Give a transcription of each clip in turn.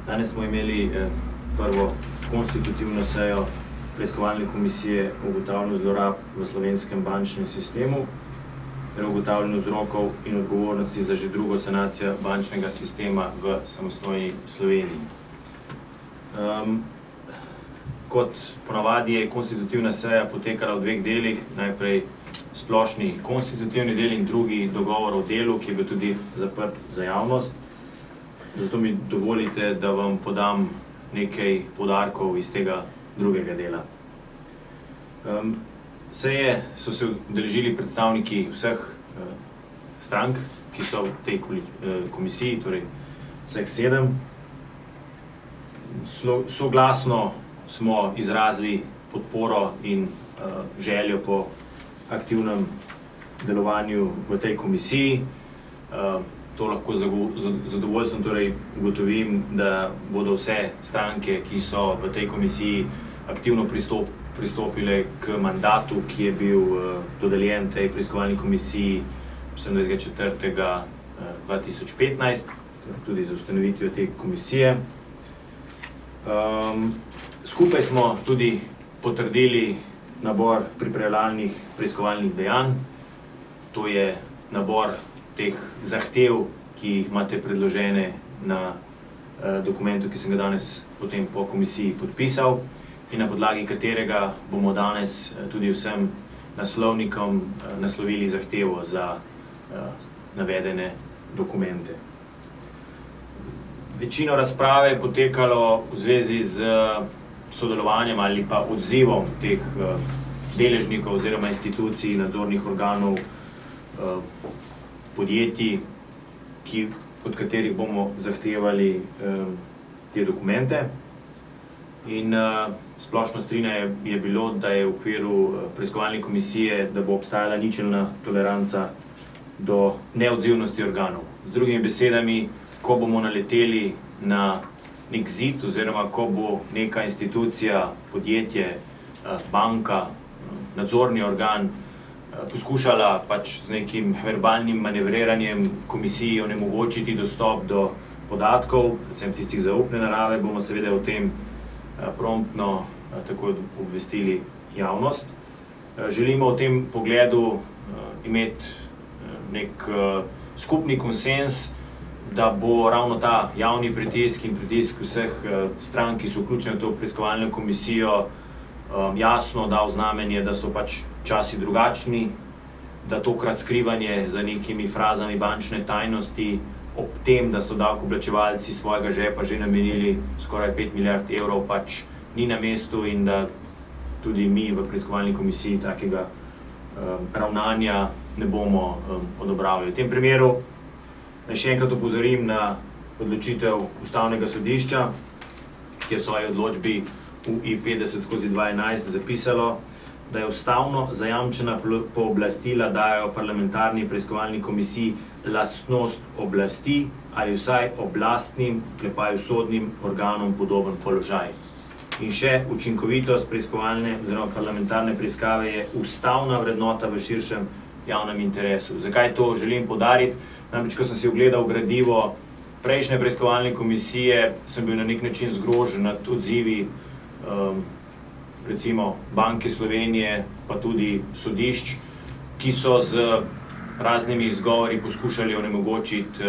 Danes smo imeli prvo konstitutivno sejo preiskovalne komisije o ugotavljanju zlorab v slovenskem bančnem sistemu ter ugotavljanju vzrokov in odgovornosti za že drugo sanacijo bančnega sistema v samostojni Sloveniji. Kot ponavadi je konstitutivna seja potekala v dveh delih, najprej splošni konstitutivni del in drugi dogovor o delu, ki je bil tudi zaprt za javnost. Zato mi dovolite, da vam podam nekaj poudarkov iz tega drugega dela. Seje so se udeležili predstavniki vseh strank, ki so v tej komisiji, torej vseh 7. Soglasno smo izrazili podporo in željo po aktivnem delovanju v tej komisiji. To lahko zadovoljstvom torej ugotovim, da bodo vse stranke, ki so v tej komisiji aktivno pristopile k mandatu, ki je bil dodeljen tej preiskovalni komisiji 24.4.2015, tudi za ustanovitvijo te komisije. Skupaj smo tudi potrdili nabor pripravljalnih preiskovalnih dejanj. To je nabor teh zahtev, ki jih imate predložene na dokumentu, ki sem ga danes potem po komisiji podpisal in na podlagi katerega bomo danes tudi vsem naslovnikom naslovili zahtevo za navedene dokumente. Večino razprave je potekalo v zvezi z sodelovanjem ali pa odzivom teh deležnikov oziroma institucij, nadzornih organov, podjetij, od katerih bomo zahtevali te dokumente. In splošno strinjanje je bilo, da je v okviru preiskovalne komisije, da bo obstajala ničelna toleranca do neodzivnosti organov. Z drugimi besedami, ko bomo naleteli na nek zid oziroma ko bo neka institucija, podjetje, banka, nadzorni organ poskušala pač z nekim verbalnim manevriranjem komisiji onemogočiti dostop do podatkov, predvsem tistih zaupne narave, bomo seveda o tem promptno takoj obvestili javnost. Želimo v tem pogledu imeti nek skupni konsens, da bo ravno ta javni pritisk in pritisk vseh strank, ki so vključene v to preiskovalno komisijo, jasno dal znamenje, da so pač časi drugačni, da tokrat skrivanje za nekimi frazami bančne tajnosti ob tem, da so davkoplačevalci svojega žepa že namenili skoraj 5 milijard evrov, pač ni na mestu in da tudi mi v preiskovalni komisiji takega ravnanja ne bomo odobravali. V tem primeru naj še enkrat opozorim na odločitev Ustavnega sodišča, ki je v svoji odločbi UI 50/2011 zapisalo, da je ustavno zajamčena pooblastila dajo parlamentarni preiskovalni komisiji lastnost oblasti ali vsaj oblastnim, sodnim organom podoben položaj. In še učinkovitost preiskovalne oziroma parlamentarne preiskave je ustavna vrednota v širšem javnem interesu. Zakaj to želim poudariti? Namreč, ko sem si ogledal gradivo prejšnje preiskovalne komisije, sem bil na nek način zgrožen nad odzivi recimo Banke Slovenije, pa tudi sodišč, ki so z raznimi izgovori poskušali onemogočiti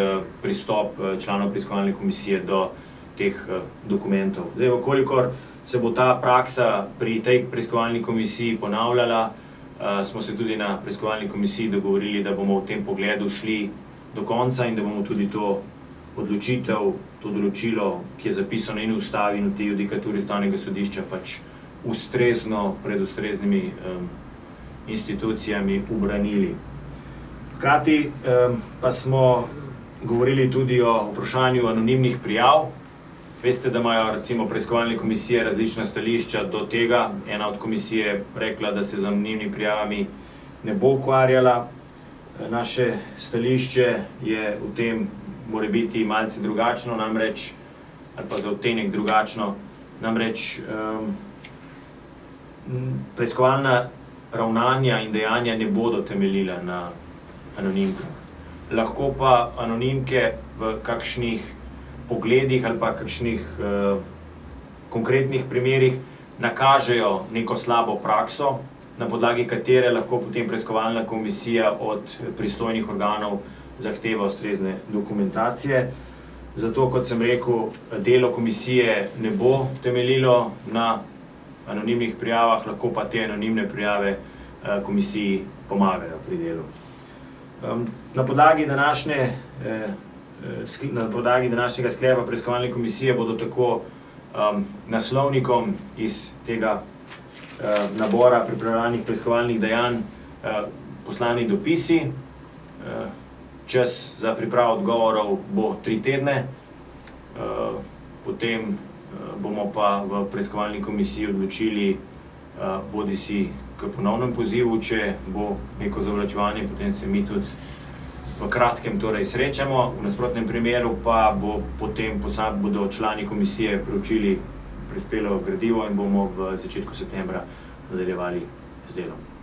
pristop članov preiskovalne komisije do teh dokumentov. Zdaj, vkolikor se bo ta praksa pri tej preiskovalni komisiji ponavljala, smo se tudi na preiskovalni komisiji dogovorili, da bomo v tem pogledu šli do konca in da bomo tudi to odločitev, to določilo, ki je zapisano in v ustavi in v tej judikaturi Ustavnega sodišča, pač ustrezno pred ustreznimi institucijami ubranili. Hkrati pa smo govorili tudi o vprašanju anonimnih prijav. Veste, da imajo recimo preiskovalne komisije različna stališča do tega. Ena od komisij je rekla, da se z anonimnimi prijavami ne bo ukvarjala. Naše stališče je v tem mora biti malce drugačno, namreč, ali pa za odtenek drugačno, namreč preiskovalna ravnanja in dejanja ne bodo temeljila na anonimkah. Lahko pa anonimke v kakšnih pogledih ali pa kakšnih konkretnih primerih nakažejo neko slabo prakso, na podlagi katere lahko potem preiskovalna komisija od pristojnih organov zahteva ustrezne dokumentacije. Zato, kot sem rekel, delo komisije ne bo temeljilo na anonimnih prijavah, lahko pa te anonimne prijave komisiji pomagajo pri delu. Na podlagi današnjega sklepa preiskovalne komisije bodo tako naslovnikom iz tega nabora pripravljalnih preiskovalnih dejanj poslani dopisi. Čas za pripravo odgovorov bo 3 tedne, potem bomo pa v preiskovalni komisiji odločili bodisi k ponovnem pozivu, če bo neko zavlačevanje, potem se mi tudi v kratkem torej srečamo, v nasprotnem primeru pa bodo člani komisije preučili prispelo gradivo in bomo v začetku septembra nadaljevali z delom.